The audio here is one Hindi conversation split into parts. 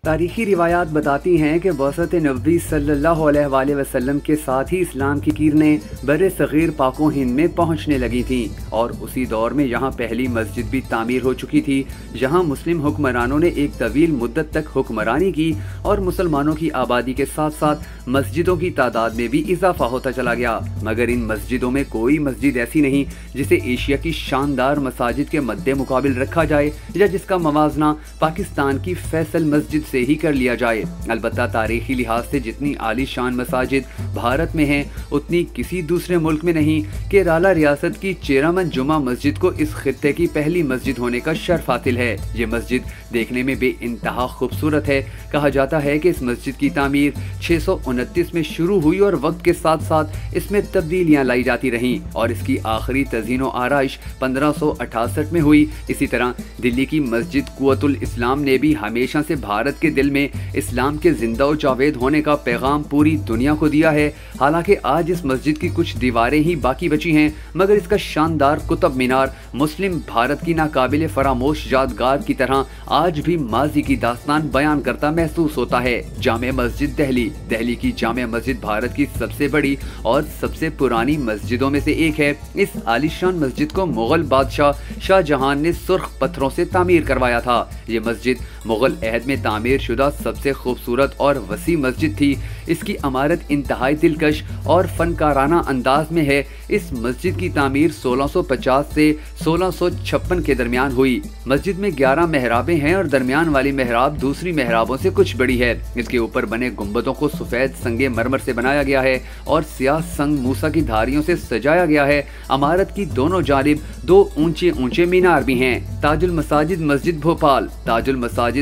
तारीखी रिवायात बताती हैं कि बअसत नबी सल्लल्लाहु अलैहि वसल्लम के साथ ही इस्लाम की किरणें बरे सग़ीर पाको हिंद में पहुँचने लगी थीं और उसी दौर में यहाँ पहली मस्जिद भी तामीर हो चुकी थी, जहाँ मुस्लिम हुक्मरानों ने एक तवील मुद्दत तक हुक्मरानी की और मुसलमानों की आबादी के साथ साथ मस्जिदों की तादाद में भी इजाफा होता चला गया। मगर इन मस्जिदों में कोई मस्जिद ऐसी नहीं जिसे एशिया की शानदार मसाजिद के मद्दे मुकाबिल रखा जाए या जिसका मवाजना पाकिस्तान की फैसल मस्जिद से ही कर लिया जाए। अलबत्ता तारीखी लिहाज से जितनी आलीशान मसाजिद भारत में हैं, उतनी किसी दूसरे मुल्क में नहीं। केरला रियासत की चेरामन जुमा मस्जिद को इस खित्ते की पहली मस्जिद होने का शर्फ हासिल है। ये मस्जिद देखने में बेइंतहा खूबसूरत है। कहा जाता है कि इस मस्जिद की तामीर 629 में शुरू हुई और वक्त के साथ साथ इसमें तब्दीलियां लाई जाती रहीं और इसकी आखिरी तज़ीन व आराइश 1568 में हुई। इसी तरह दिल्ली की मस्जिद कुव्वतुल इस्लाम ने भी हमेशा से भारत के दिल में इस्लाम के जिंदा व जावेद होने का पैगाम पूरी दुनिया को दिया है। हालांकि आज इस मस्जिद की कुछ दीवारें ही बाकी बची हैं, मगर इसका शानदार कुतुब मीनार मुस्लिम भारत की नाकाबिले फरामोश यादगार की तरह आज भी माजी की दास्तान बयान करता महसूस होता है। जामे मस्जिद दिल्ली की जामे मस्जिद भारत की सबसे बड़ी और सबसे पुरानी मस्जिदों में से एक है। इस आलीशान मस्जिद को मुगल बादशाह शाहजहां ने सुर्ख पत्थरों से तामीर करवाया था। ये मस्जिद मुगल अहद में तामीर शुदा सबसे खूबसूरत और वसी मस्जिद थी। इसकी इमारत इंतहाई दिलकश और फनकाराना अंदाज में है। इस मस्जिद की तामीर 1650 से 1656 के दरमियान हुई। मस्जिद में 11 मेहराबें हैं और दरमियान वाली मेहराब दूसरी मेहराबों से कुछ बड़ी है। इसके ऊपर बने गुंबदों को सफेद संगे मरमर से बनाया गया है और सियाह संग मूसा की धारियों से सजाया गया है। इमारत की दोनों जानिब 2 ऊंचे ऊंचे मीनार भी हैं। ताजुल मसाजिद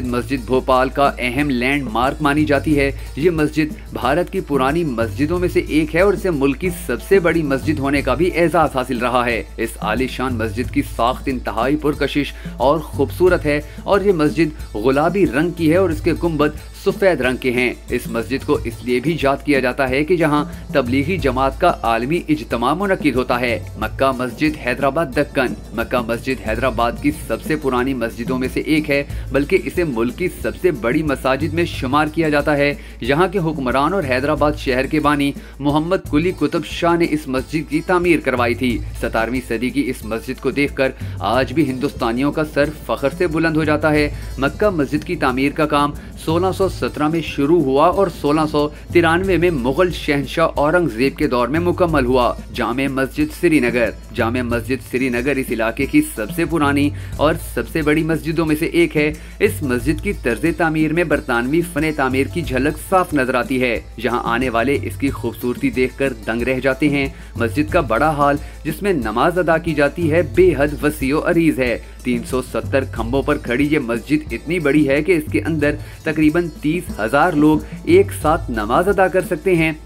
मस्जिद भोपाल का अहम लैंडमार्क मानी जाती है। ये मस्जिद भारत की पुरानी मस्जिदों में से एक है और इसे मुल्क की सबसे बड़ी मस्जिद होने का भी एजाज हासिल रहा है। इस आलीशान मस्जिद की साख्त इंतहाई पुरकशिश और खूबसूरत है और ये मस्जिद गुलाबी रंग की है और इसके गुंबद सफेद रंग के हैं। इस मस्जिद को इसलिए भी याद किया जाता है कि जहां तबलीगी जमात का आलमी इज्तिमा मुनक्किद होता है। मक्का मस्जिद हैदराबाद दक्कन मक्का मस्जिद हैदराबाद की सबसे पुरानी मस्जिदों में से एक है, बल्कि इसे मुल्क की सबसे बड़ी मसाजिद में शुमार किया जाता है। यहाँ के हुक्मरान और हैदराबाद शहर के बानी मोहम्मद कुली कुतुब शाह ने इस मस्जिद की तामीर करवाई थी। 17वीं सदी की इस मस्जिद को देखकर आज भी हिंदुस्तानियों का सर फख्र से बुलंद हो जाता है। मक्का मस्जिद की तामीर का काम 1617 में शुरू हुआ और 1693 में मुगल शहंशाह औरंगजेब के दौर में मुकम्मल हुआ। जामे मस्जिद श्रीनगर इस इलाके की सबसे पुरानी और सबसे बड़ी मस्जिदों में से एक है। इस मस्जिद की तर्ज तामीर में बरतानवी फने तामीर की झलक साफ नजर आती है, जहां आने वाले इसकी खूबसूरती देखकर दंग रह जाते हैं। मस्जिद का बड़ा हाल जिसमें नमाज अदा की जाती है बेहद वसी और अरीज है। 370 खंभों पर खड़ी ये मस्जिद इतनी बड़ी है कि इसके अंदर तकरीबन 30,000 लोग एक साथ नमाज अदा कर सकते हैं।